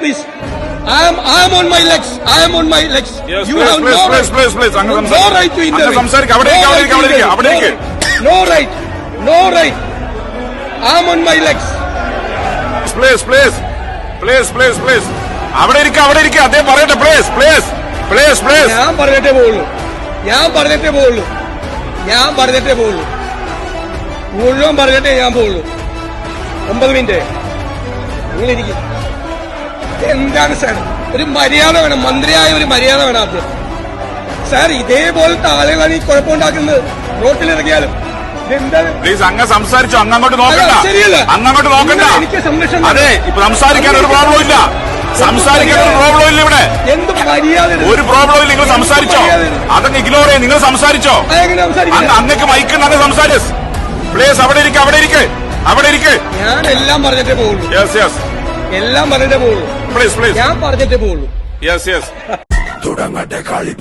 please. I am on my legs. I am on my legs. Yes, you please, have please, no please, right. please, please. No right to intervene. No right. No right. I am on my legs. Please, please, please, please, please. അവിടെ ഇരിക്കുക അദ്ദേഹം പറയട്ടെ. Please please please please. ഞാൻ പറഞ്ഞിട്ടേ പോകുള്ളൂ. മുഴുവൻ പറഞ്ഞിട്ടേ ഞാൻ പോകുള്ളൂ. 9 മിനിറ്റ് നിങ്ങൾ ഇരിക്കും. എന്താണ് സാർ, ഒരു മര്യാദ വേണം. മന്ത്രിയായ ഒരു മര്യാദ വേണം ആദ്യം. സാർ, ഇതേപോലത്തെ ആളുകളാണ് ഈ കുഴപ്പമുണ്ടാക്കുന്നത്. റോട്ടിലിറങ്ങിയാലും പ്ലീസ് അങ്ങ് സംസാരിച്ചോ. അങ്ങോട്ട് നോക്കണ്ട. ശരിയല്ല, അങ്ങോട്ട് നോക്കണ്ട. എനിക്ക് സംരക്ഷണം. അതെ, ഇപ്പൊ സംസാരിക്കാൻ ഒരു പ്രോബ്ലം ഇല്ല. ഇവിടെ എന്ത് മര്യാദ, ഒരു പ്രോബ്ലം ഇല്ല. നിങ്ങൾ സംസാരിച്ചോ. അതങ്ങ് ഇഗ്നോർ ചെയ്യും. നിങ്ങൾ സംസാരിച്ചോ. അങ്ങക്ക് മൈക്കുണ്ട്, അങ്ങ് സംസാരിച്ചു. പ്ലീസ് അവിടെ ഇരിക്ക്. ഞാൻ എല്ലാം പറഞ്ഞിട്ടേ പോകുള്ളൂ. എല്ലാം പറഞ്ഞിട്ടേ പോകുള്ളൂ. Please please. ഞാൻ പറഞ്ഞിട്ടേ പോകുള്ളൂ. തുടങ്ങട്ടെ കളി.